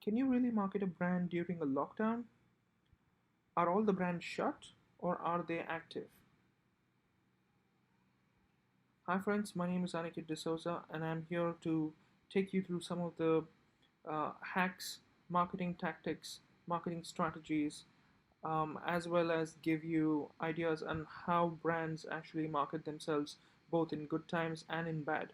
Can you really market a brand during a lockdown? Are all the brands shut or are they active? Hi friends, my name is Aniketh Dsouza and I'm here to take you through some of the hacks, marketing tactics, marketing strategies, as well as give you ideas on how brands actually market themselves both in good times and in bad.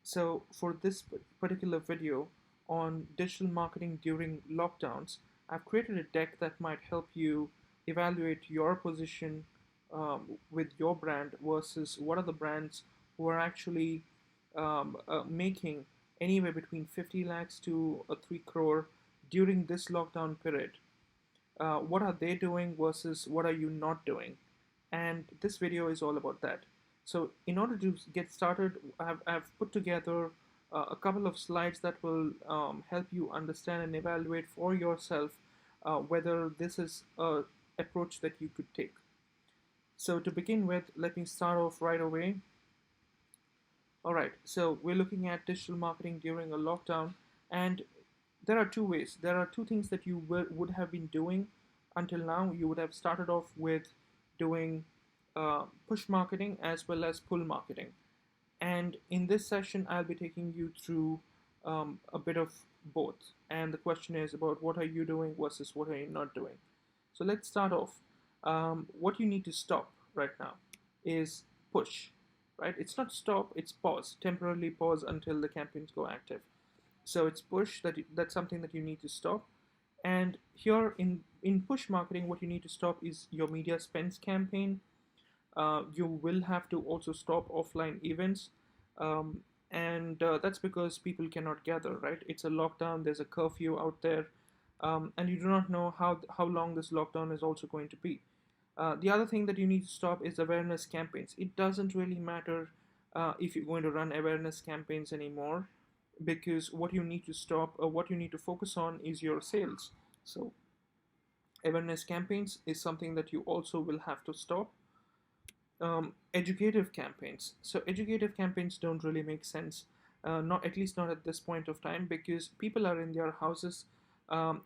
So, for this particular video on digital marketing during lockdowns, I've created a deck that might help you evaluate your position with your brand versus what are the brands who are actually making anywhere between 50 lakhs to a 3 crore during this lockdown period. What are they doing versus what are you not doing? And this video is all about that. So in order to get started, I've put together a couple of slides that will help you understand and evaluate for yourself whether this is a approach that you could take. So to begin with, let me start off right away. All right, so we're looking at digital marketing during a lockdown, and there are two ways. There are two things that you would have been doing until now. You would have started off with doing push marketing as well as pull marketing. And in this session, I'll be taking you through a bit of both. And the question is about what are you doing versus what are you not doing. So let's start off. What you need to stop right now is push, right? It's not stop, it's pause, temporarily pause until the campaigns go active. So it's push that's something that you need to stop. And here in push marketing, what you need to stop is your media spends campaign. You will have to also stop offline events. And that's because people cannot gather, right? It's a lockdown, there's a curfew out there, and you do not know how long this lockdown is also going to be. The other thing that you need to stop is awareness campaigns. It doesn't really matter if you're going to run awareness campaigns anymore, because what you need to stop or what you need to focus on is your sales. So awareness campaigns is something that you also will have to stop. Educative campaigns. So educative campaigns don't really make sense, not at least not at this point of time, because people are in their houses.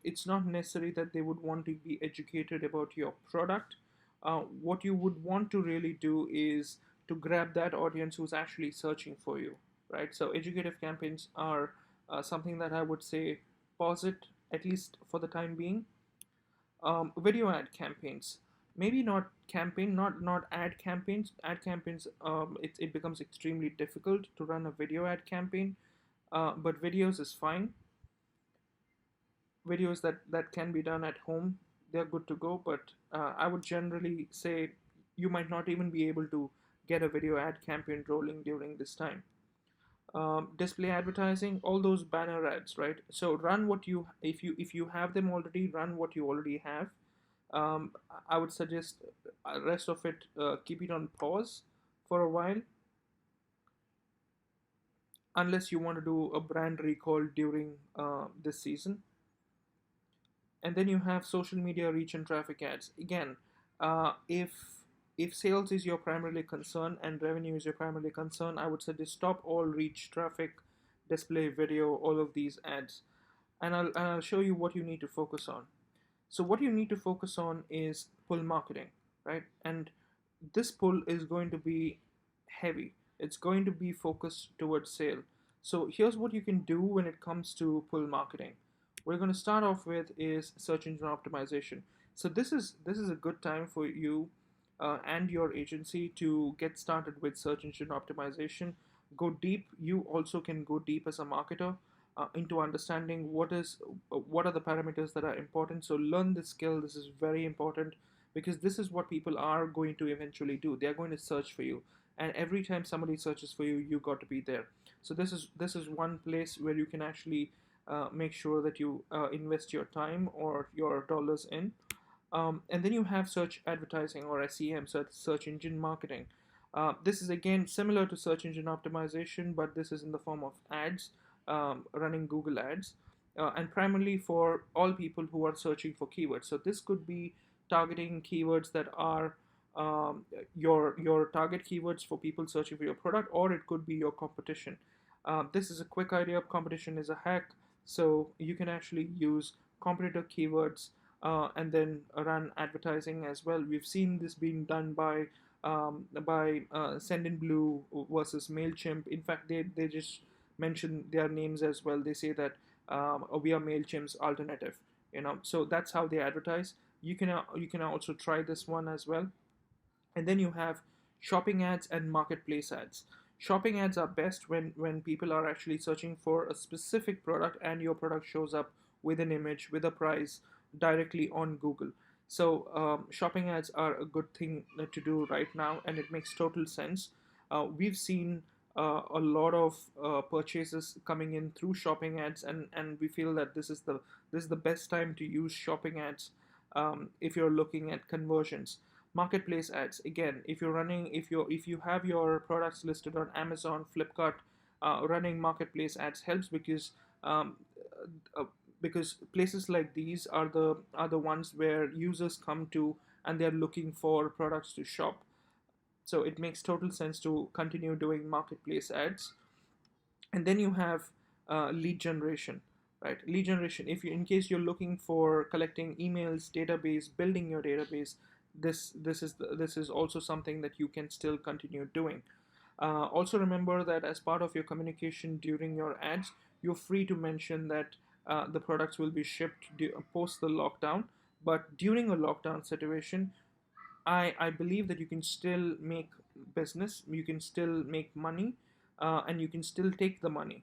It's not necessary that they would want to be educated about your product. What you would want to really do is to grab that audience who's actually searching for you, right? So educative campaigns are something that I would say pause it at least for the time being. Video ad campaigns, maybe not campaign, not ad campaigns. Ad campaigns, it becomes extremely difficult to run a video ad campaign, but videos is fine. Videos that can be done at home, they're good to go, but I would generally say you might not even be able to get a video ad campaign rolling during this time. Display advertising, all those banner ads, right? So run what you, if you have them already, run what you already have. I would suggest rest of it, keep it on pause for a while, unless you want to do a brand recall during this season. And then you have social media reach and traffic ads. Again, if sales is your primarily concern and revenue is your primarily concern, I would suggest stop all reach, traffic, display, video, all of these ads, and I'll show you what you need to focus on. So what you need to focus on is pull marketing, right? And this pull is going to be heavy. It's going to be focused towards sale. So here's what you can do when it comes to pull marketing. We're going to start off with is search engine optimization. So this is a good time for you and your agency to get started with search engine optimization. Go deep. You also can go deep as a marketer into understanding what are the parameters that are important. So learn this skill. This is very important because this is what people are going to eventually do. They are going to search for you, and every time somebody searches for you, you got to be there. So this is one place where you can actually make sure that you invest your time or your dollars in. And then you have search advertising or SEM, so search engine marketing. This is again similar to search engine optimization, but this is in the form of ads, running Google ads, and primarily for all people who are searching for keywords. So this could be targeting keywords that are your target keywords for people searching for your product, or it could be your competition. This is a quick idea. Competition is a hack. So you can actually use competitor keywords and then run advertising as well. We've seen this being done by Sendinblue versus Mailchimp. In fact, they just mention their names as well. They say that we are Mailchimp's alternative. So that's how they advertise. You can also try this one as well. And then you have shopping ads and marketplace ads. Shopping ads are best when people are actually searching for a specific product and your product shows up with an image with a price directly on Google. So shopping ads are a good thing to do right now, and it makes total sense. We've seen a lot of purchases coming in through shopping ads, and we feel that this is the best time to use shopping ads if you're looking at conversions. Marketplace ads, again, if you have your products listed on Amazon, Flipkart, running marketplace ads helps um, uh, because places like these are the ones where users come to, and they're looking for products to shop. So it makes total sense to continue doing marketplace ads. And then you have lead generation, right? Lead generation, if you in case you're looking for collecting emails, database, building your database, this is also something that you can still continue doing. Also remember that as part of your communication during your ads, you're free to mention that the products will be shipped post the lockdown. But during a lockdown situation, I believe that you can still make business, you can still make money, and you can still take the money.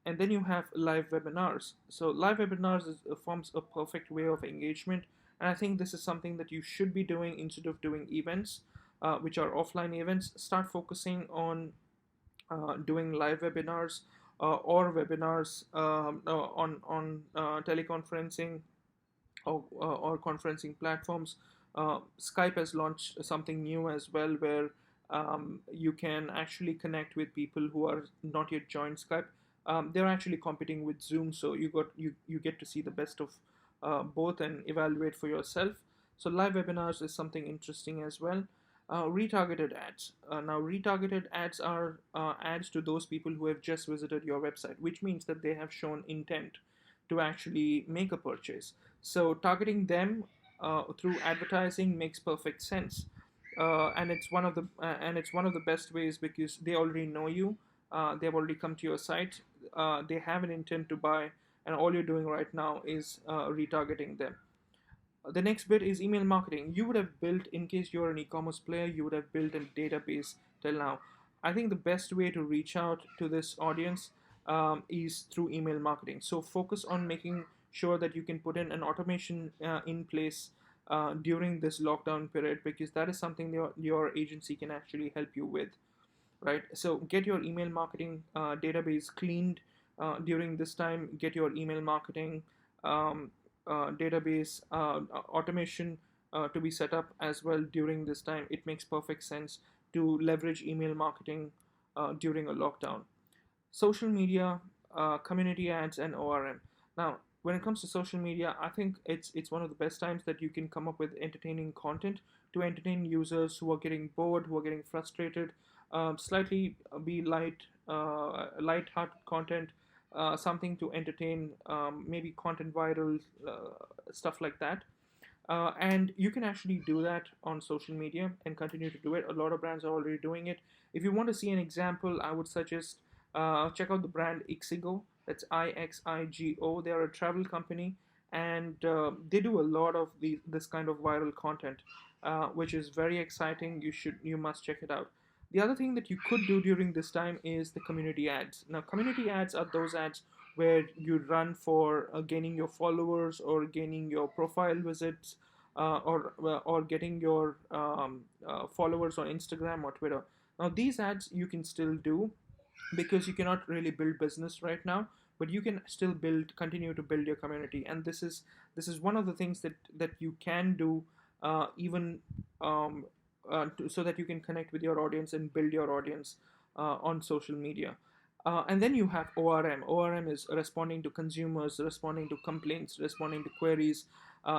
And then you have live webinars. So live webinars forms a perfect way of engagement, and I think this is something that you should be doing instead of doing events, which are offline events. Start focusing on doing live webinars or webinars on teleconferencing or conferencing platforms. Skype has launched something new as well, where you can actually connect with people who are not yet joined Skype. They're actually competing with Zoom, so you get to see the best of both and evaluate for yourself. So live webinars is something interesting as well. Retargeted ads. Now, retargeted ads are ads to those people who have just visited your website, which means that they have shown intent to actually make a purchase. So targeting them through advertising makes perfect sense, and it's one of the best ways because they already know you. They've already come to your site. They have an intent to buy, and all you're doing right now is retargeting them. The next bit is email marketing. You would have built, in case you're an e-commerce player, you would have built a database till now. I think the best way to reach out to this audience is through email marketing. So focus on making sure that you can put in an automation in place during this lockdown period, because that is something your agency can actually help you with, right? So get your email marketing database cleaned during this time. Get your email marketing um, database automation to be set up as well during this time. It makes perfect sense to leverage email marketing during a lockdown. Social media, community ads, and ORM. Now, when it comes to social media, I think it's one of the best times that you can come up with entertaining content to entertain users who are getting bored, who are getting frustrated. Slightly be light-hearted content, something to entertain, maybe content viral stuff like that. And you can actually do that on social media and continue to do it. A lot of brands are already doing it. If you want to see an example, I would suggest check out the brand Ixigo. That's Ixigo. They are a travel company, and they do a lot of this kind of viral content, which is very exciting. You must check it out. The other thing that you could do during this time is the community ads. Now, community ads are those ads where you run for gaining your followers or gaining your profile visits, or getting your followers on Instagram or Twitter. Now, these ads you can still do because you cannot really build business right now, but you can still continue to build your community, and this is one of the things that you can do, even so that you can connect with your audience and build your audience on social media. And then you have ORM. ORM is responding to consumers, responding to complaints, responding to queries,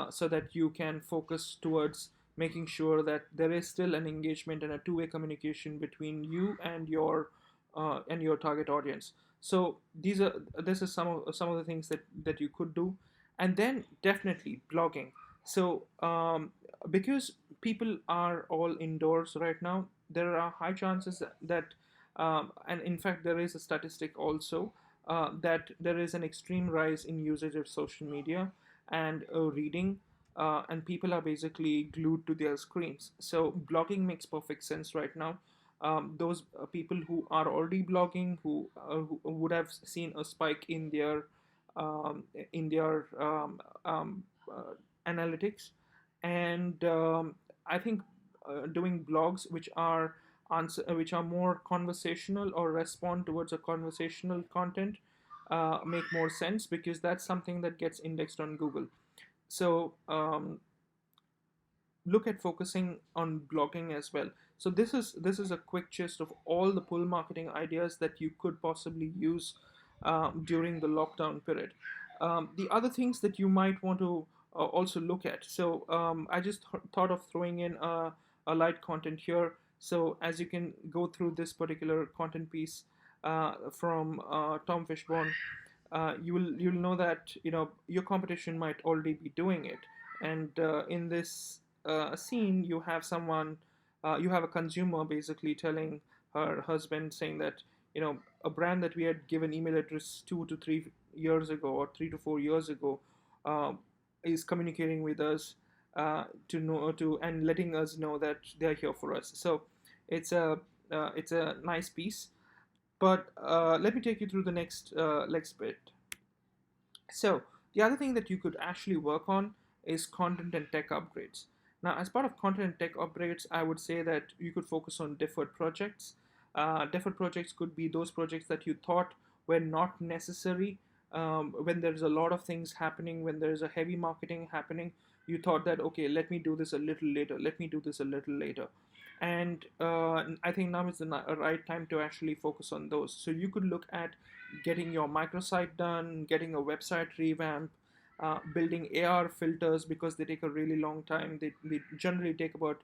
so that you can focus towards making sure that there is still an engagement and a two-way communication between you and your target audience. So this is some of the things that you could do. And then definitely blogging. So because people are all indoors right now, there are high chances that and in fact there is a statistic also that there is an extreme rise in usage of social media and reading, and people are basically glued to their screens. So blogging makes perfect sense right now. Those people who are already blogging, who would have seen a spike um, in their analytics, and I think doing blogs which are more conversational or respond towards a conversational content make more sense, because that's something that gets indexed on Google. So look at focusing on blogging as well. So this is a quick gist of all the pull marketing ideas that you could possibly use during the lockdown period. The other things that you might want to also look at. So I just thought of throwing in a light content here. So as you can go through this particular content piece from Tom Fishbone, you'll know that your competition might already be doing it. And in this scene, you have a consumer basically telling her husband, saying that a brand that we had given email address 2 to 3 years ago, or 3 to 4 years ago, uh, is communicating with us to know to and letting us know that they're here for us. So it's a nice piece. But let me take you through the next bit. So the other thing that you could actually work on is content and tech upgrades. Now, as part of content and tech upgrades, I would say that you could focus on deferred projects. Deferred projects could be those projects that you thought were not necessary when there's a lot of things happening, when there's a heavy marketing happening. You thought that, okay, let me do this a little later, let me do this a little later. And I think now is the right time to actually focus on those. So you could look at getting your microsite done, getting a website revamp, building AR filters, because they take a really long time. They generally take about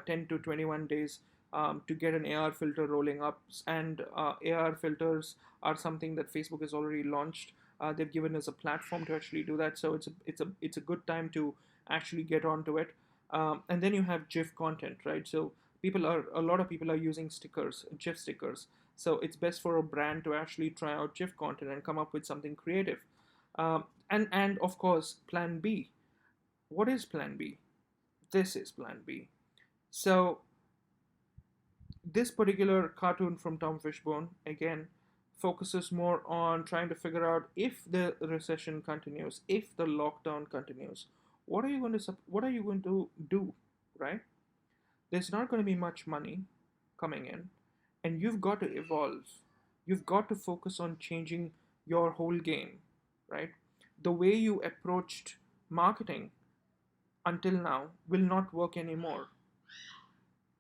10 to 21 days to get an AR filter rolling up. And AR filters are something that Facebook has already launched. They've given us a platform to actually do that. So it's a good time to actually get onto it. And then you have GIF content, right? So a lot of people are using stickers, GIF stickers. So it's best for a brand to actually try out GIF content and come up with something creative. And of course, Plan B. What is Plan B? This is Plan B. So this particular cartoon from Tom Fishbone again focuses more on trying to figure out, if the recession continues, if the lockdown continues, what are you going to do, right? There's not going to be much money coming in, and you've got to evolve. You've got to focus on changing your whole game, right? The way you approached marketing until now will not work anymore,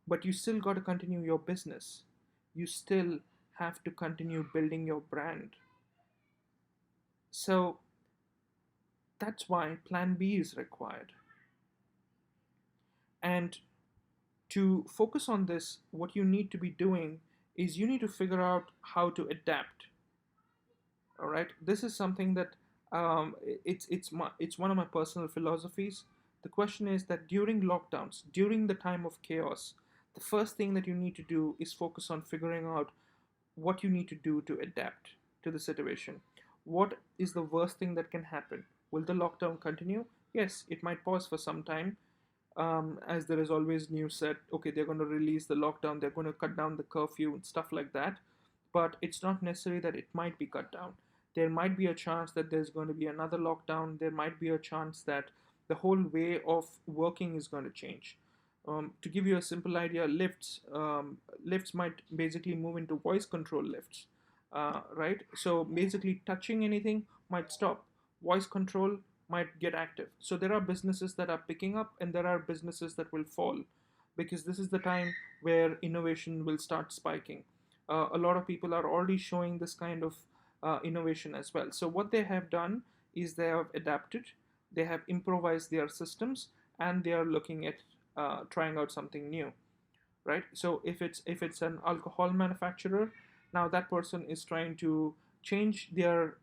but you still got to continue your business. You still have to continue building your brand. So that's why Plan B is required. And to focus on this, what you need to be doing is you need to figure out how to adapt. All right, this is something that it's one of my personal philosophies. The question is that during lockdowns, during the time of chaos, the first thing that you need to do is focus on figuring out what you need to do to adapt to the situation. What is the worst thing that can happen? Will the lockdown continue? Yes, it might pause for some time, as there is always news that, okay, they're going to release the lockdown, they're going to cut down the curfew and stuff like that. But it's not necessary that it might be cut down. There might be a chance that there's going to be another lockdown. There might be a chance that the whole way of working is going to change. To give you a simple idea, lifts might basically move into voice control lifts, right? So basically, touching anything might stop. Voice control might get active. So there are businesses that are picking up, and there are businesses that will fall, because this is the time where innovation will start spiking. A lot of people are already showing this kind of innovation as well. So what they have done is they have adapted, they have improvised their systems, and they are looking at trying out something new, right? So if it's an alcohol manufacturer, now that person is trying to change their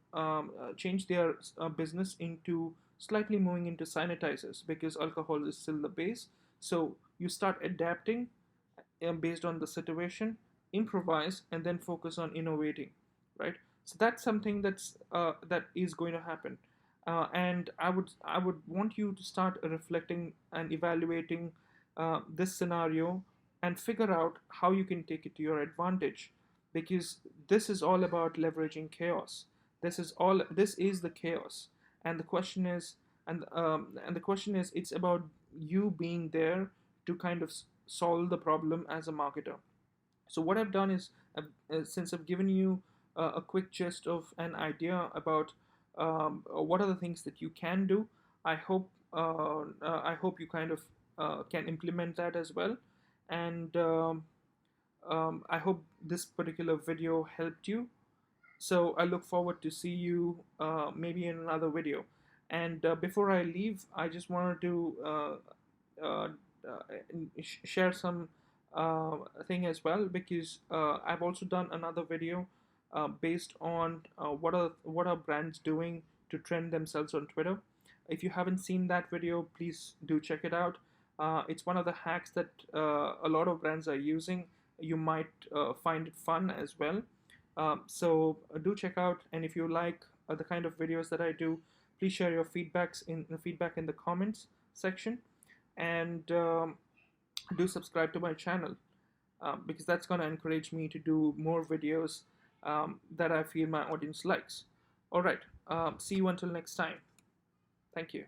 business into slightly moving into sanitizers, because alcohol is still the base. So you start adapting based on the situation, improvise, and then focus on innovating, right? So that's something that is going to happen. And I would want you to start reflecting and evaluating this scenario and figure out how you can take it to your advantage, because this is all about leveraging chaos. This is the chaos, and the question is, and the question is, it's about you being there to kind of solve the problem as a marketer. So what I've done is, since I've given you a quick gist of an idea about what are the things that you can do, I hope you kind of can implement that as well. And I hope this particular video helped you. So I look forward to see you maybe in another video. And before I leave, I just wanted to uh, share some thing as well, because I've also done another video based on what are brands doing to trend themselves on Twitter. If you haven't seen that video, please do check it out. It's one of the hacks that a lot of brands are using. You might find it fun as well. So do check out, and if you like the kind of videos that I do, please share your feedback in the comments section, and do subscribe to my channel, because that's going to encourage me to do more videos that I feel my audience likes. All right, see you until next time. Thank you.